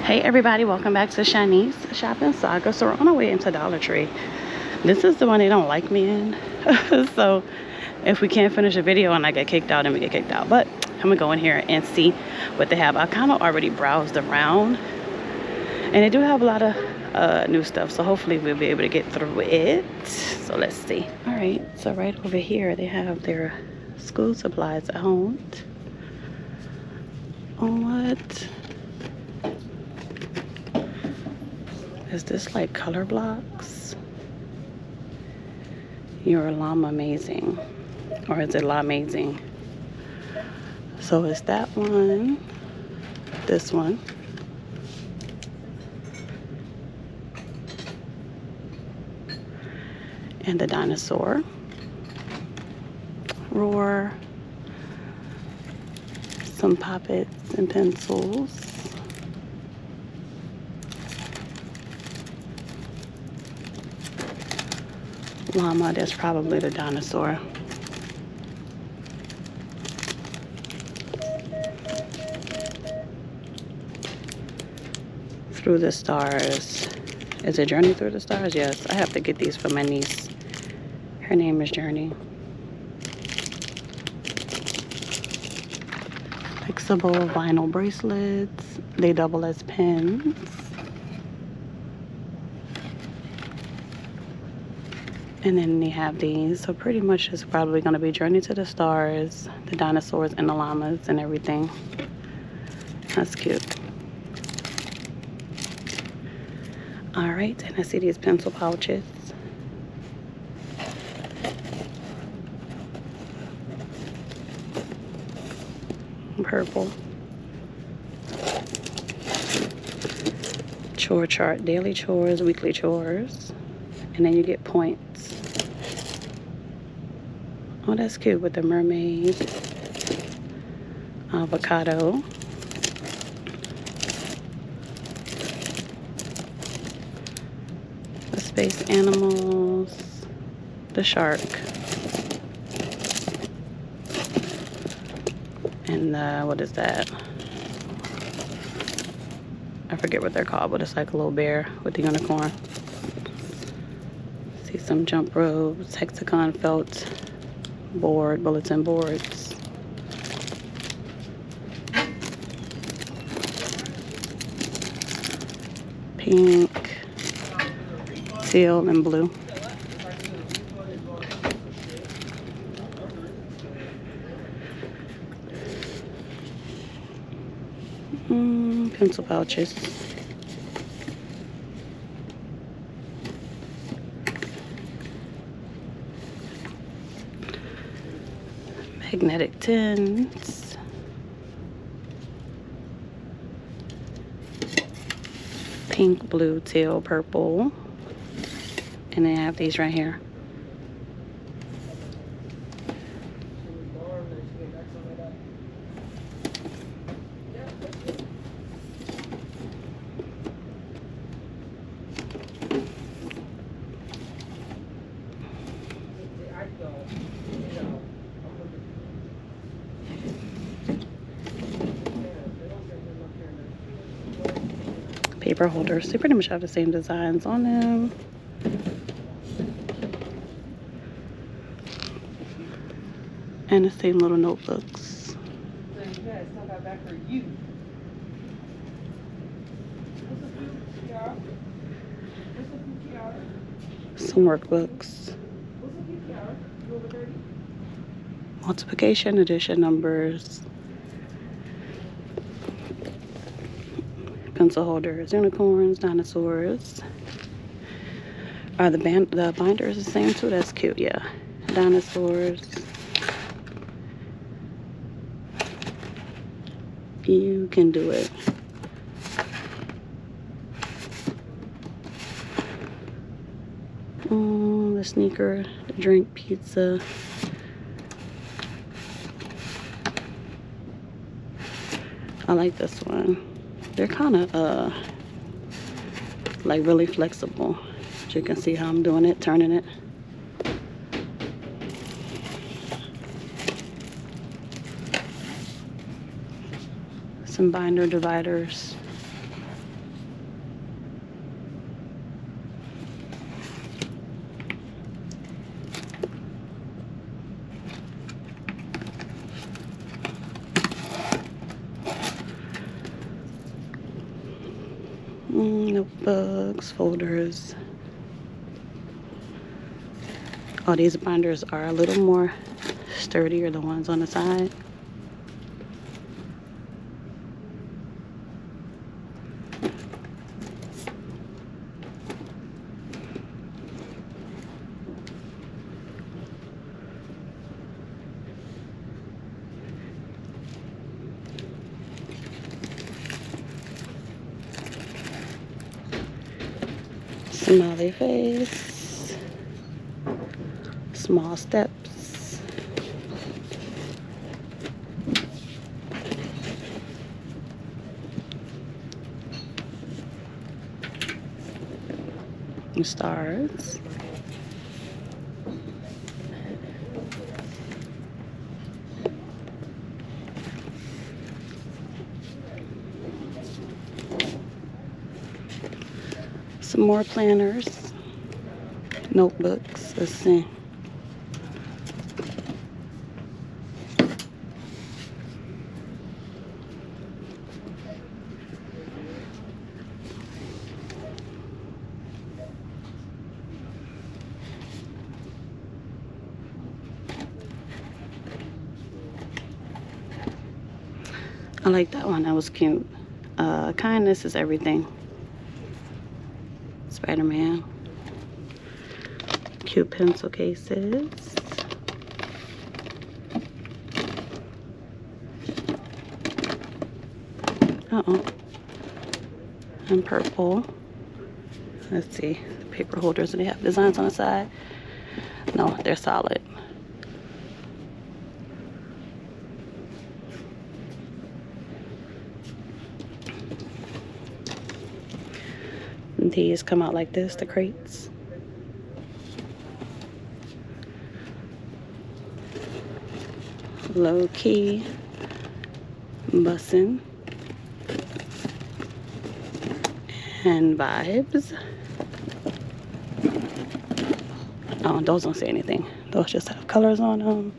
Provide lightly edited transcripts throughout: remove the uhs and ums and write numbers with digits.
Hey everybody, welcome back to Shanice Shopping Saga. So we're on our way into Dollar Tree. This is the one they don't like me in. So if we can't finish a video and I get kicked out, then we get kicked out. But I'm gonna go in here and see what they have. I kind of already browsed around and they do have a lot of new stuff. So hopefully we'll be able to get through it. So let's see. All right, so right over here they have their school supplies owned. What? Is this like color blocks? You're llama amazing. Or is it la amazing? So it's that one, this one, and the dinosaur. Roar. Some poppets and pencils. Llama, that's probably the dinosaur. Through the Stars. Is it Journey Through the Stars? Yes, I have to get these for my niece. Her name is Journey. Fixable vinyl bracelets. They double as pins. And then they have these. So pretty much it's probably going to be Journey to the Stars, the dinosaurs and the llamas and everything. That's cute. All right, and I see these pencil pouches. Purple. Chore chart, daily chores, weekly chores. And then you get points. Oh, that's cute with the mermaid. Avocado. The space animals. The shark. And what is that? I forget what they're called, but it's like a little bear with the unicorn. See some jump ropes, hexagon felt board, bulletin boards. Pink, teal, and blue. Pencil pouches. Magnetic tins. Pink, blue, teal, purple. And they have these right here. Paper holders. They pretty much have the same designs on them. And the same little notebooks. Some workbooks. Multiplication, addition numbers. Pencil holders, unicorns, dinosaurs. Are the binders the same too? That's cute, yeah. Dinosaurs. You can do it. The sneaker, the drink, pizza. I like this one. They're kind of like really flexible. As you can see how I'm doing it, turning it. Some binder dividers. Notebooks, folders. Oh, these binders are a little more sturdier, the ones on the side. Smiley face, small steps, stars, some more planners, notebooks. Let's see. I like that one. That was cute. Kindness is everything. Spider-Man. Cute pencil cases. And purple. Let's see. Paper holders. Do they have designs on the side? No, they're solid. These come out like this, the crates. Low key, bussin', and vibes. Oh, those don't say anything. Those just have colors on them.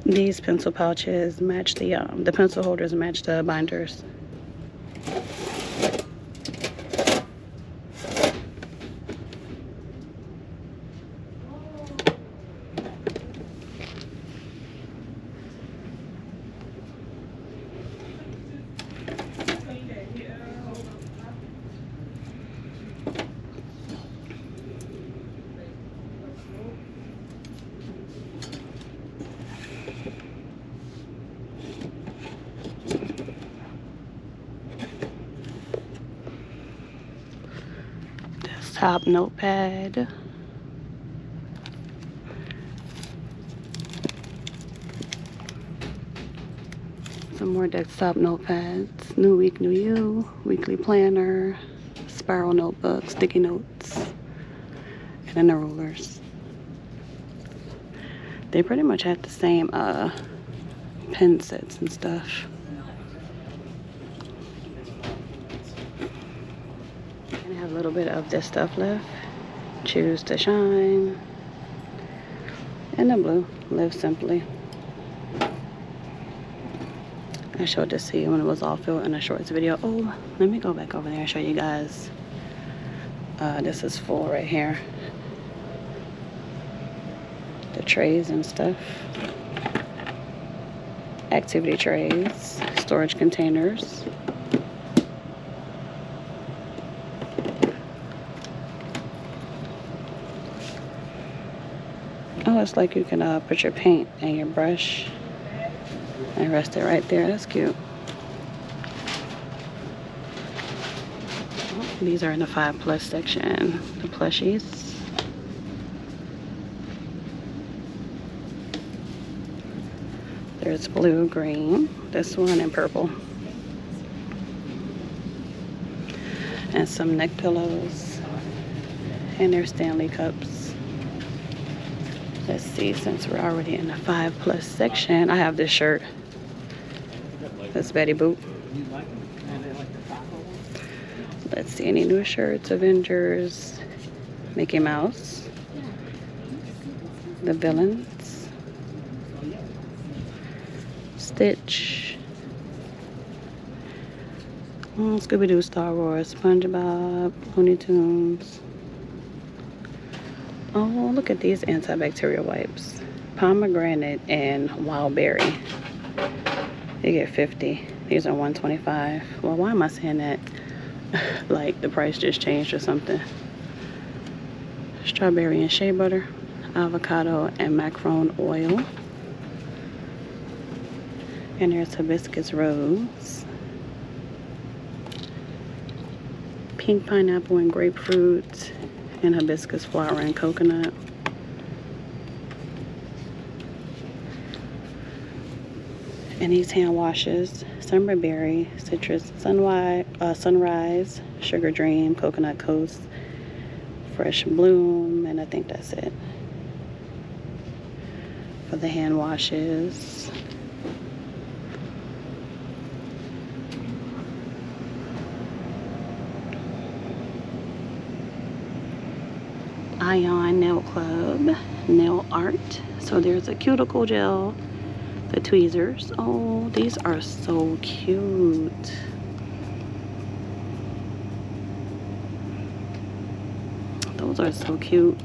These pencil pouches match the pencil holders match the binders. Top notepad. Some more desktop notepads. New week, new you. Weekly planner. Spiral notebook. Sticky notes. And then the rulers. They pretty much have the same pen sets and stuff. A little bit of this stuff left. Choose to shine. And the blue. Live simply. I showed this to you when it was all filled in a shorts video. Oh, let me go back over there and show you guys. This is full right here. The trays and stuff. Activity trays. Storage containers. Oh, it's like you can put your paint and your brush and rest it right there. That's cute. Oh, these are in the 5+ section. The plushies. There's blue, green, this one, and purple. And some neck pillows. And there's Stanley cups. Let's see, since we're already in the 5+ section, I have this shirt. This Betty Boop. Let's see, any new shirts, Avengers. Mickey Mouse, the villains, Stitch, Scooby-Doo, Star Wars, SpongeBob, Looney Tunes. Oh, look at these antibacterial wipes. Pomegranate and wild berry. You get 50. These are 125. Well, why am I saying that? Like the price just changed or something. Strawberry and shea butter, avocado and macaron oil. And there's hibiscus rose. Pink pineapple and grapefruit. And hibiscus flower and coconut. And these hand washes, summer berry, citrus, sunrise, sugar dream, coconut coast, fresh bloom, and I think that's it for the hand washes. Ion Nail Club, nail art. So there's a cuticle gel, the tweezers. Oh, these are so cute. Those are so cute.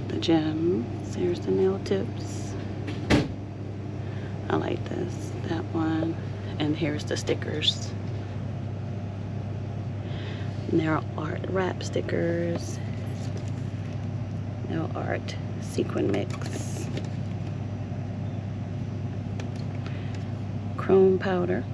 The gems. Here's the nail tips. I like this, that one. And here's the stickers. Nail art wrap stickers. Nail art sequin mix. Chrome powder.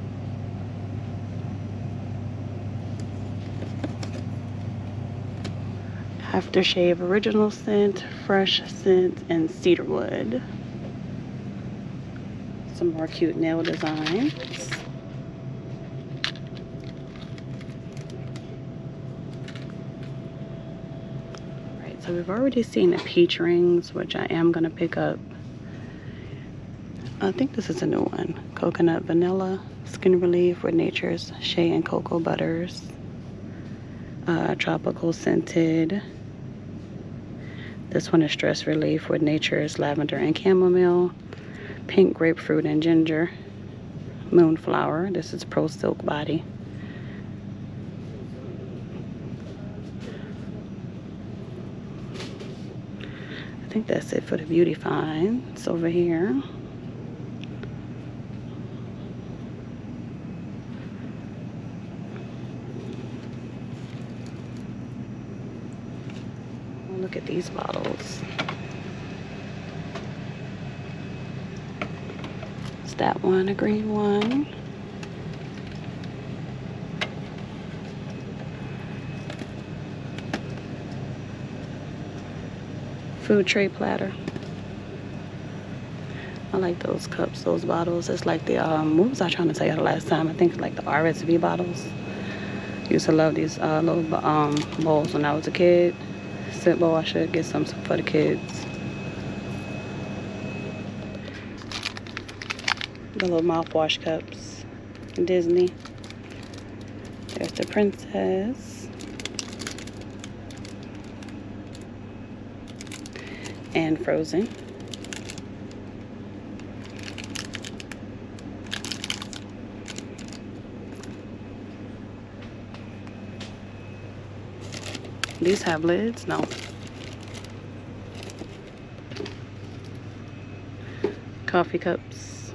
Aftershave original scent, fresh scent, and cedarwood. Some more cute nail designs. Right, so we've already seen the peach rings, which I am gonna pick up. I think this is a new one. Coconut vanilla, skin relief with nature's shea and cocoa butters. Tropical scented. This one is stress relief with nature's lavender and chamomile. Pink grapefruit and ginger. Moonflower. This is Pro Silk Body. I think that's it for the beauty finds over here. Look at these bottles. It's that one, a green one. Food tray platter. I like those cups, those bottles. It's like the, what was I trying to tell you the last time? I think it's like the RSV bottles. Used to love these little bowls when I was a kid. Sip bowl, I should get some for the kids. The little mouthwash cups. Disney. There's the princess. And Frozen. These have lids? No. Coffee cups.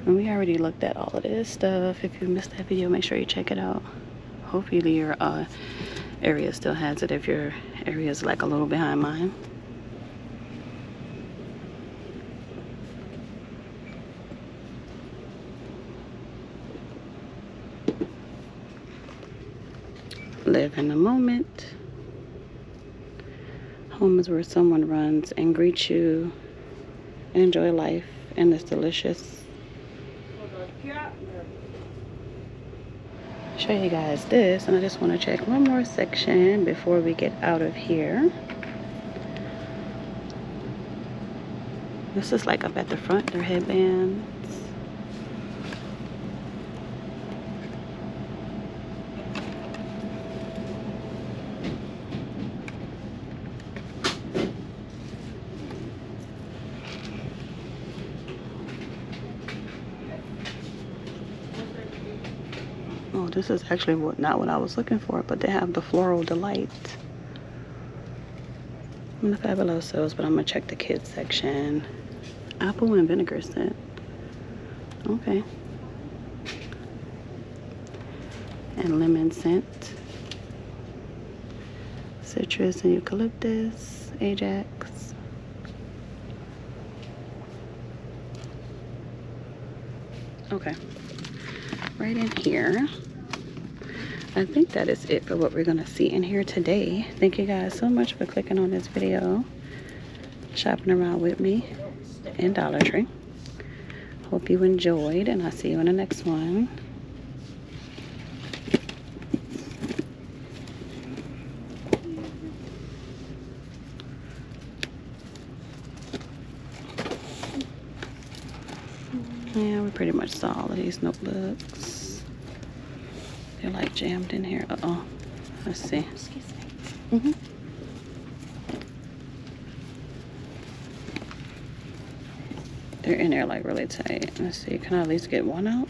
And we already looked at all of this stuff. If you missed that video, make sure you check it out. Hopefully your area still has it if your area is like a little behind mine. Live in the moment. Home is where someone runs and greets you. Enjoy life, and it's delicious. Show you guys this, and I just want to check one more section before we get out of here. This is like up at the front, their headbands. this is actually not what I was looking for, but they have the Floral Delight. I'm the Fabulosos, but I'm gonna check the kids section. Apple and vinegar scent. Okay. And lemon scent. Citrus and eucalyptus. Ajax. Okay. Right in here. I think that is it for what we're gonna see in here today. Thank you guys so much for clicking on this video, shopping around with me in Dollar Tree. Hope you enjoyed, and I'll see you in the next one. Yeah, we pretty much saw all of these notebooks. They're like jammed in here. Uh-oh. Let's see. Excuse me. They're in there like really tight. Let's see. Can I at least get one out?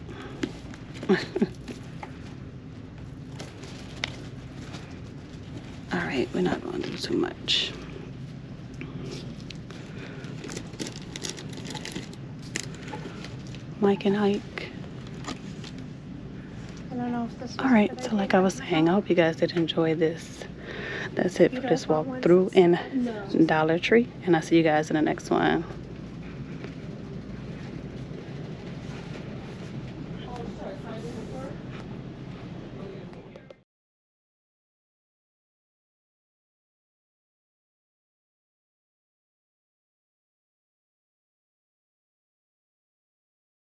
Alright, we're not going to do too much. Mike and Ike. Alright, so like I was saying, I hope you guys did enjoy this. That's it for this walkthrough in Dollar Tree, and I'll see you guys in the next one.